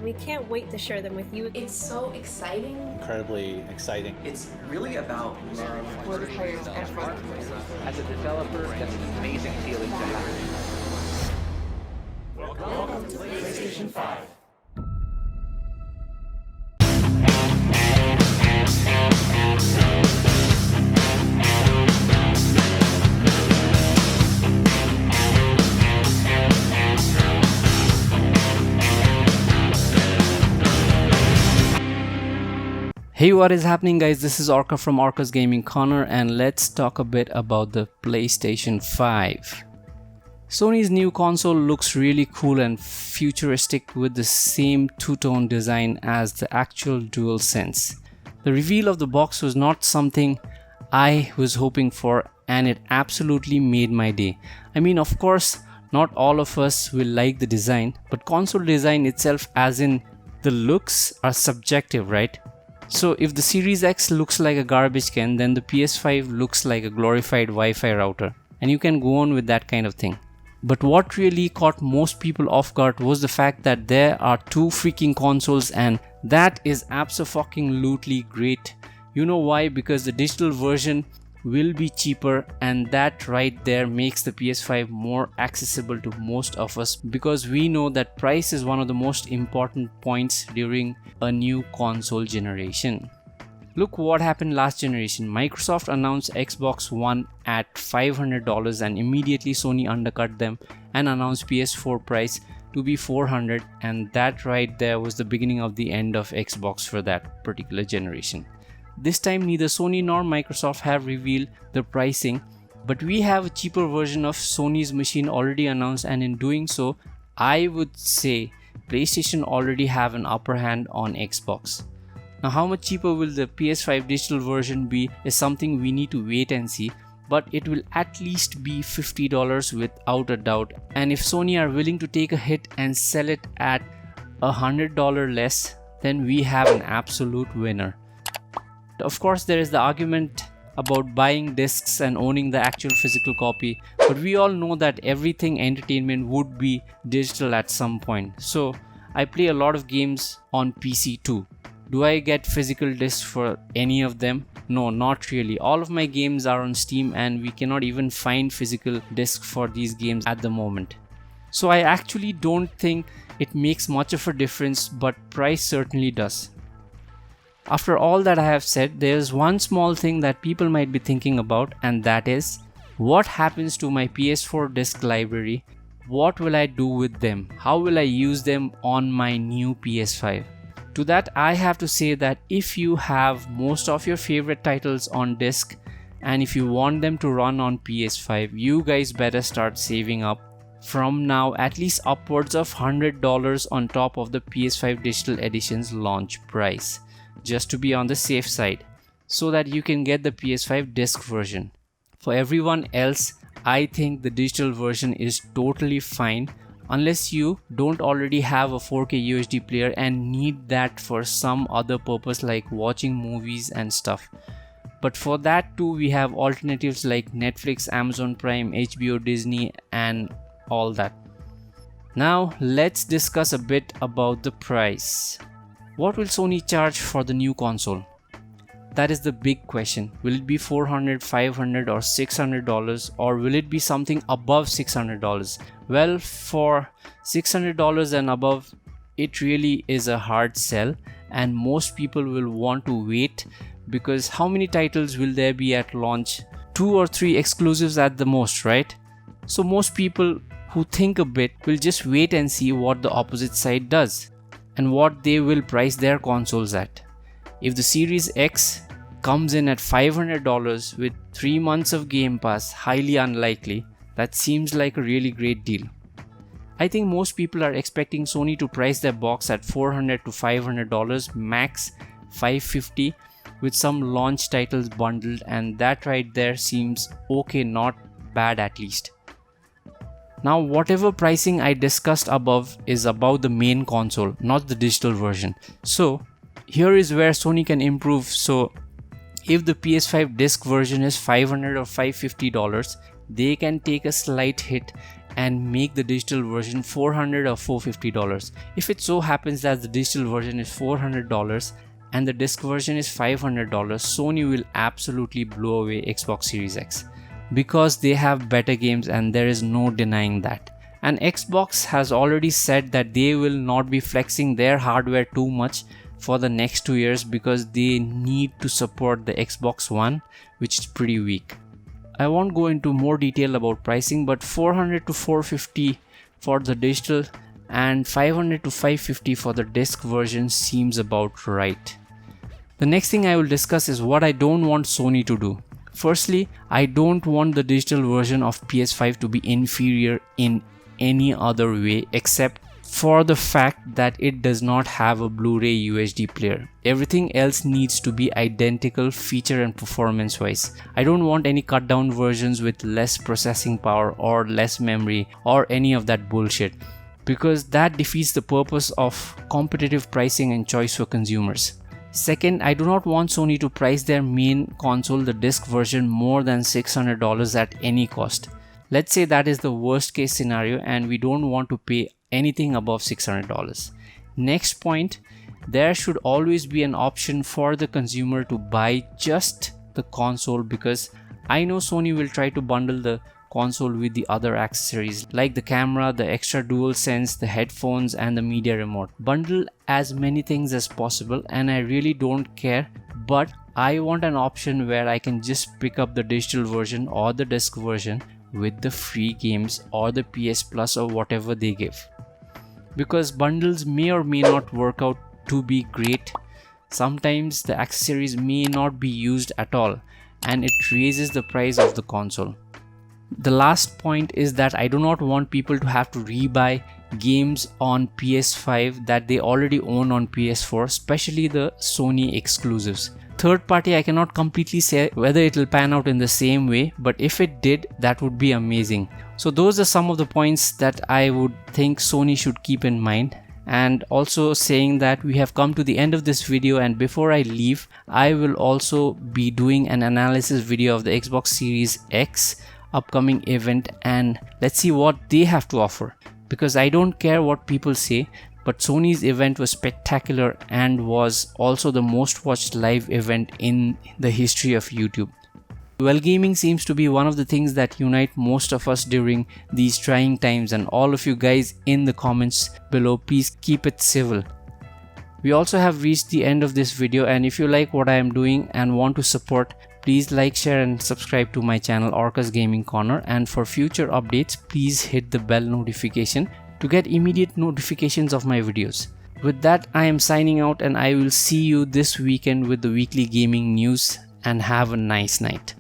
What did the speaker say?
We can't wait to share them with you. It's so exciting. Incredibly exciting. It's really about love For the players and for the players. As a developer, that's an amazing feeling to have. Welcome to PlayStation 5. Hey, what is happening, guys? This is Orka from Orka's Gaming Corner, and let's talk a bit about the PlayStation 5. Sony's new console looks really cool and futuristic with the same two-tone design as the actual DualSense. The reveal of the box was not something I was hoping for, and it absolutely made my day. I mean, of course, not all of us will like the design, but console design itself, as in the looks, are subjective, right? So if the Series X looks like a garbage can, then the PS5 looks like a glorified Wi-Fi router, and you can go on with that kind of thing. But what really caught most people off guard was the fact that there are two freaking consoles, and that is abso-fucking-lutely great. You know why? Because the digital version will be cheaper, and that right there makes the PS5 more accessible to most of us, because we know that price is one of the most important points during a new console generation. Look what happened last generation. Microsoft announced Xbox One at $500 and immediately Sony undercut them and announced PS4 price to be $400, and that right there was the beginning of the end of Xbox for that particular generation. This time neither Sony nor Microsoft have revealed the pricing, but we have a cheaper version of Sony's machine already announced, and in doing so, I would say PlayStation already have an upper hand on Xbox. Now, how much cheaper will the PS5 digital version be is something we need to wait and see, but it will at least be $50 without a doubt, and if Sony are willing to take a hit and sell it at $100 less, then we have an absolute winner. Of course, there is the argument about buying discs and owning the actual physical copy, but we all know that everything entertainment would be digital at some point. So I play a lot of games on PC too. Do I get physical discs for any of them? No, not really. All of my games are on Steam, and we cannot even find physical discs for these games at the moment. So I actually don't think it makes much of a difference, but price certainly does. After all that I have said, there is one small thing that people might be thinking about, and that is, what happens to my PS4 disc library? What will I do with them? How will I use them on my new PS5? To that, I have to say that if you have most of your favorite titles on disc, and if you want them to run on PS5, you guys better start saving up from now, at least upwards of $100 on top of the PS5 Digital Edition's launch price, just to be on the safe side, so that you can get the PS5 disc version. For everyone else, I think the digital version is totally fine, unless you don't already have a 4K UHD player and need that for some other purpose like watching movies and stuff. But for that too, we have alternatives like Netflix, Amazon Prime, HBO, Disney, and all that. Now let's discuss a bit about the price. What will Sony charge for the new console? That is the big question. Will it be $400, $500 or $600, or will it be something above $600? Well, for $600 and above, it really is a hard sell, and most people will want to wait, because how many titles will there be at launch? 2 or 3 exclusives at the most, right? So most people who think a bit will just wait and see what the opposite side does and what they will price their consoles at. If the Series X comes in at $500 with 3 months of Game Pass, highly unlikely, that seems like a really great deal. I think most people are expecting Sony to price their box at $400 to $500, max $550, with some launch titles bundled, and that right there seems okay, not bad at least. Now, whatever pricing I discussed above is about the main console, not the digital version. So here is where Sony can improve. So if the PS5 disc version is $500 or $550, they can take a slight hit and make the digital version $400 or $450. If it so happens that the digital version is $400 and the disc version is $500, Sony will absolutely blow away Xbox Series X because they have better games, and there is no denying that. And Xbox has already said that they will not be flexing their hardware too much for the next 2 years because they need to support the Xbox One, which is pretty weak. I won't go into more detail about pricing, but $400 to $450 for the digital and $500 to $550 for the disc version seems about right. The next thing I will discuss is what I don't want Sony to do. Firstly, I don't want the digital version of PS5 to be inferior in any other way except for the fact that it does not have a Blu-ray UHD player. Everything else needs to be identical feature and performance wise. I don't want any cut down versions with less processing power or less memory or any of that bullshit, because that defeats the purpose of competitive pricing and choice for consumers. Second, I do not want Sony to price their main console, the disc version, more than $600 at any cost. Let's say that is the worst case scenario and we don't want to pay anything above $600. Next point, there should always be an option for the consumer to buy just the console, because I know Sony will try to bundle the console with the other accessories like the camera, the extra DualSense, the headphones and the media remote. Bundle as many things as possible and I really don't care, but I want an option where I can just pick up the digital version or the disc version with the free games or the PS Plus or whatever they give. Because bundles may or may not work out to be great. Sometimes the accessories may not be used at all and it raises the price of the console. The last point is that I do not want people to have to rebuy games on PS5 that they already own on PS4, especially the Sony exclusives. Third party, I cannot completely say whether it will pan out in the same way, but if it did, that would be amazing. So those are some of the points that I would think Sony should keep in mind. And also saying that we have come to the end of this video, and before I leave, I will also be doing an analysis video of the Xbox Series X upcoming event, and let's see what they have to offer, because I don't care what people say, but Sony's event was spectacular and was also the most watched live event in the history of YouTube. Well, gaming seems to be one of the things that unite most of us during these trying times, and all of you guys in the comments below, please keep it civil. We also have reached the end of this video, and if you like what I am doing and want to support, please like, share and subscribe to my channel Orka's Gaming Corner, and for future updates please hit the bell notification to get immediate notifications of my videos. With that, I am signing out and I will see you this weekend with the weekly gaming news, and have a nice night.